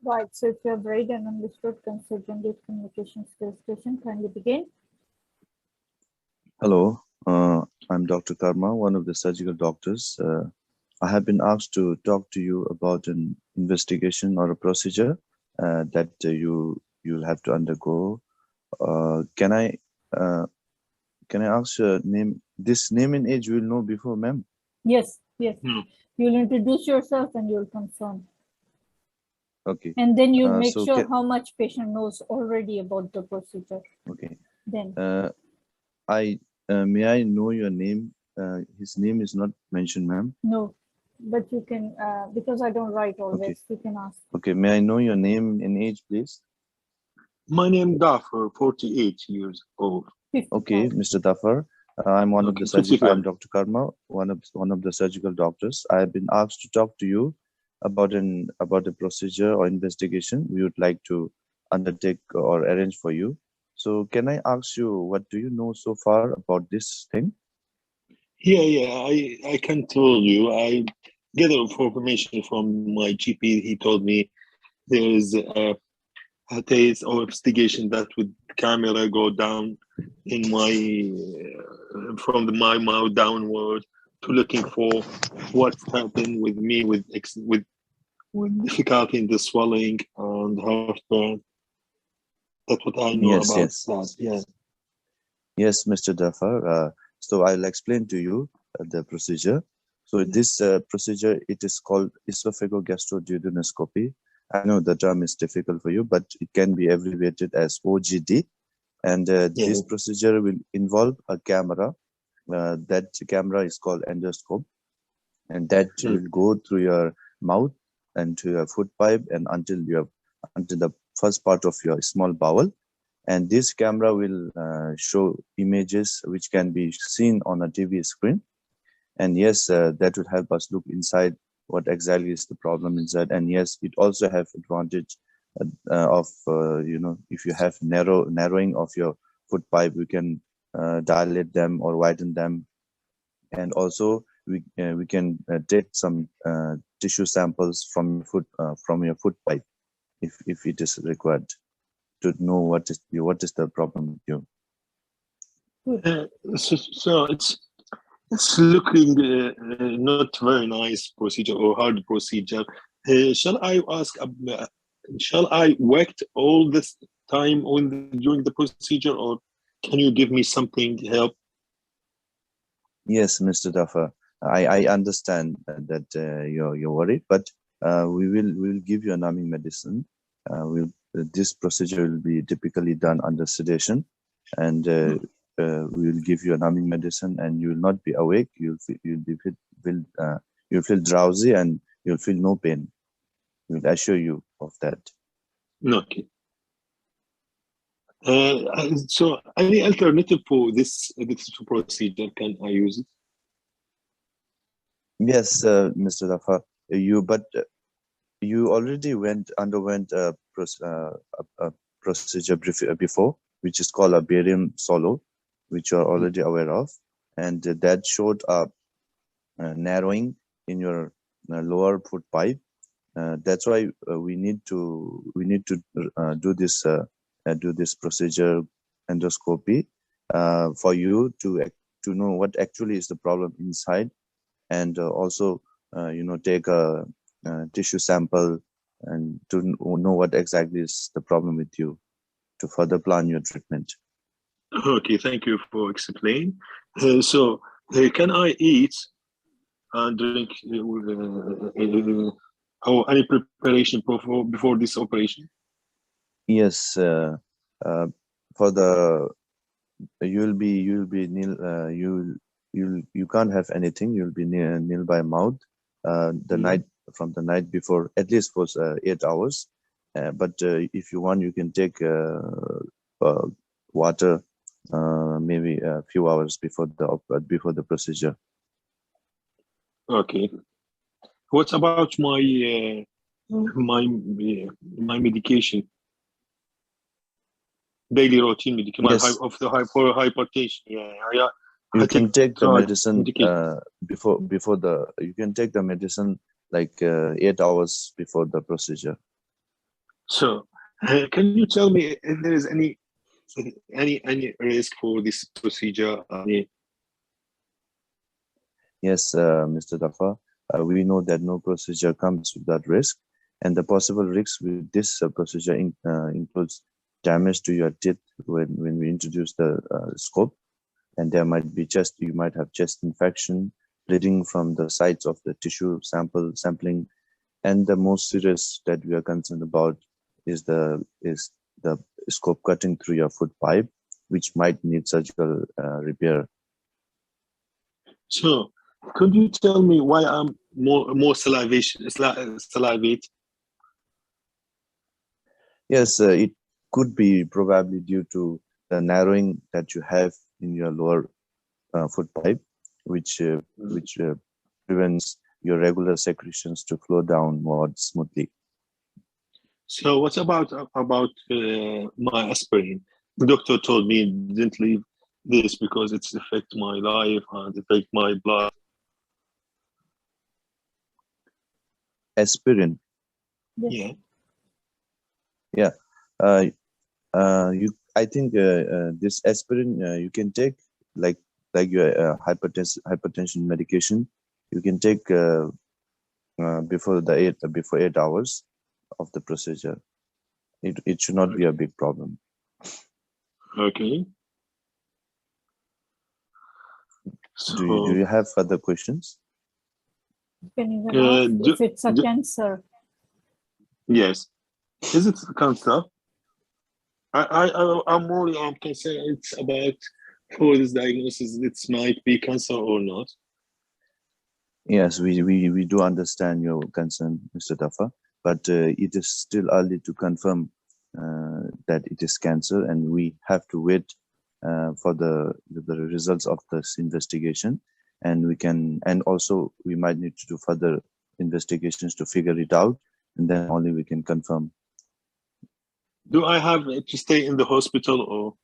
Right, so if you have read and understood considering this communication skills session, kindly begin. Hello, I'm Dr. Karma, one of the surgical doctors. I have been asked to talk to you about an investigation or a procedure that you'll have to undergo. Can I ask your name? This name and age you will know before, ma'am? Yes. You'll introduce yourself and you'll confirm. Okay. And then you make sure how much patient knows already about the procedure. Okay. Then may I know your name? His name is not mentioned, ma'am. No, but you can because I don't write always. You can ask. Okay. May I know your name and age, please? My name Dafar, 48 years old. 55. Okay, Mr. Dafar. I'm one of the surgical. I'm Dr. Karma, one of the surgical doctors. I've been asked to talk to you about a procedure or investigation we would like to undertake or arrange for you. So can I ask you, what do you know so far about this thing? I can tell you. I get information from my GP. He told me there is a case or investigation that would camera go down in my from my mouth downward to looking for what's happened with me with difficulty in the swelling and heartburn. That's what I know about that. Yeah. Yes, Mr. Dafar. So I'll explain to you the procedure. So this procedure, it is called esophagogastroduodenoscopy. I know the term is difficult for you, but it can be abbreviated as OGD. And this procedure will involve a camera. That camera is called endoscope, and that will go through your mouth and to your foot pipe and until the first part of your small bowel. And this camera will show images which can be seen on a TV screen. And yes, that would help us look inside what exactly is the problem inside. And yes, it also have advantage of if you have narrowing of your foot pipe, we can dilate them or widen them. And also we can take some tissue samples from your foot pipe if it is required to know what is the problem with you. So it's looking not very nice procedure or hard procedure. Shall I ask? Shall I wait all this time during the procedure, or can you give me something help? Yes, Mr. Dafar, I understand that you're worried, but we will give you a numbing medicine. This procedure will be typically done under sedation, and we will give you a numbing medicine, and you will not be awake. You'll feel drowsy, and you'll feel no pain. We'll assure you of that. Okay. So, any alternative for this procedure? Can I use it? Yes, Mr. Dafar. You already underwent a procedure before, which is called a barium solo, which you are already aware of, and that showed a narrowing in your lower foot pipe. That's why we need to do this procedure endoscopy for you to know what actually is the problem inside, and also take a tissue sample and to know what exactly is the problem with you to further plan your treatment. Okay, thank you for explaining. So can I eat and drink or any preparation before this operation? Yes, for the you'll be nil. You can't have anything. You'll be nil by mouth. From the night before, at least for 8 hours. But if you want, you can take water maybe a few hours before the procedure. Okay. What about my my medication? Daily routine medication. Yes. For hypertension. Yeah. You can take the medicine before the. You can take the medicine like 8 hours before the procedure. So, can you tell me if there is any risk for this procedure? Yes, Mr. Dafa, we know that no procedure comes without risk, and the possible risks with this procedure includes damage to your teeth when we introduce the scope, and there might be you might have chest infection, bleeding from the sides of the tissue sampling, and the most serious that we are concerned about is the scope cutting through your foot pipe, which might need surgical repair. So, could you tell me why I'm more salivate? Yes, it could be probably due to the narrowing that you have in your lower foot pipe, which prevents your regular secretions to flow downwards smoothly. So, what about my aspirin? The doctor told me didn't leave this because it's affect my life and affect my blood. Aspirin. Yeah. Yeah. I think this aspirin you can take like your hypertension medication. You can take before 8 hours of the procedure. It should not be a big problem. Okay. So, do you have further questions? Can you ask if it's a cancer? Yes. Is it cancer? I'm more concerned it's about for this diagnosis, it might be cancer or not. Yes, we do understand your concern, Mr. Dafa, but it is still early to confirm that it is cancer, and we have to wait for the results of this investigation, and also we might need to do further investigations to figure it out, and then only we can confirm. Do I have to stay in the hospital or?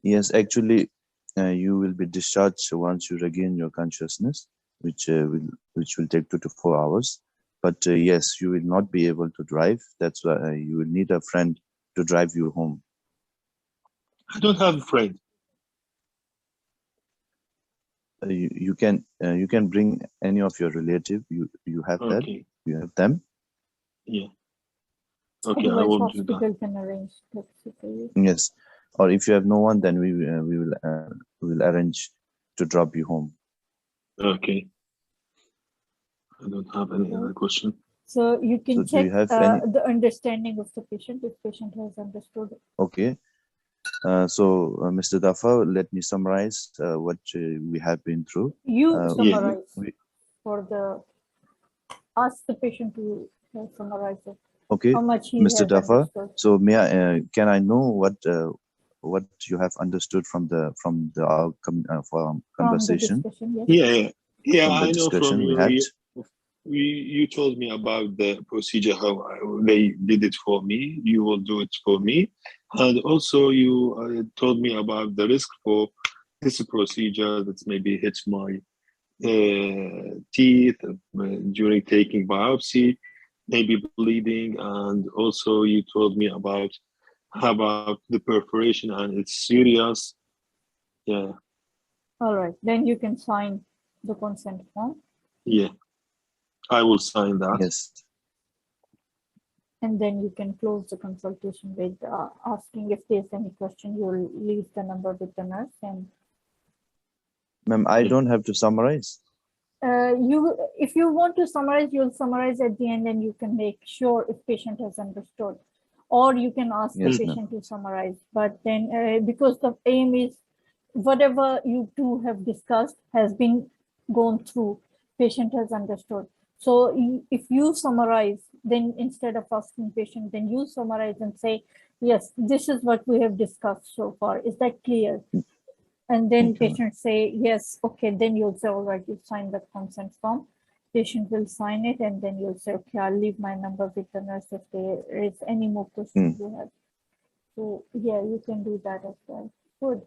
Yes, actually, you will be discharged once you regain your consciousness, which will take 2 to 4 hours. But yes, you will not be able to drive. That's why you will need a friend to drive you home. I don't have a friend. You can bring any of your relative. You have Okay. that. You have them. Yeah. Okay, Otherwise, I will do hospital that. can arrange taxi for you. Yes, or if you have no one, then we will arrange to drop you home. Okay. I don't have any other question. So you can So do you check have any? the understanding of the patient if patient has understood. Okay. So, Mr. Dafa, let me summarize what we have been through. You Yeah. summarize ask the patient to summarize it. Okay, How much he Mr. has Dafa. understood. So, can I know what you have understood from our conversation? From the discussion, yes. Yeah. From the I know discussion from we had. you told me about the procedure, how they did it for me. You will do it for me, and also you told me about the risk for this procedure that maybe hits my teeth during taking biopsy, maybe bleeding, and also you told me about the perforation and it's serious. Yeah. All right. Then you can sign the consent form. Yeah. I will sign that. Yes. And then you can close the consultation with asking if there's any question. You'll leave the number with the nurse, and Ma'am, I don't have to summarize. if you want to summarize, you'll summarize at the end, and you can make sure if patient has understood, or you can ask Yes, the patient to summarize. But then, because the aim is whatever you two have discussed has been gone through, patient has understood. So if you summarize, then instead of asking patient, then you summarize and say, yes, this is what we have discussed so far. Is that clear? And then Okay. patient say, yes, okay, then you'll say, all right, you sign the consent form. Patient will sign it, and then you'll say, okay, I'll leave my number with the nurse if there is any more questions you have. So yeah, you can do that as well. Good.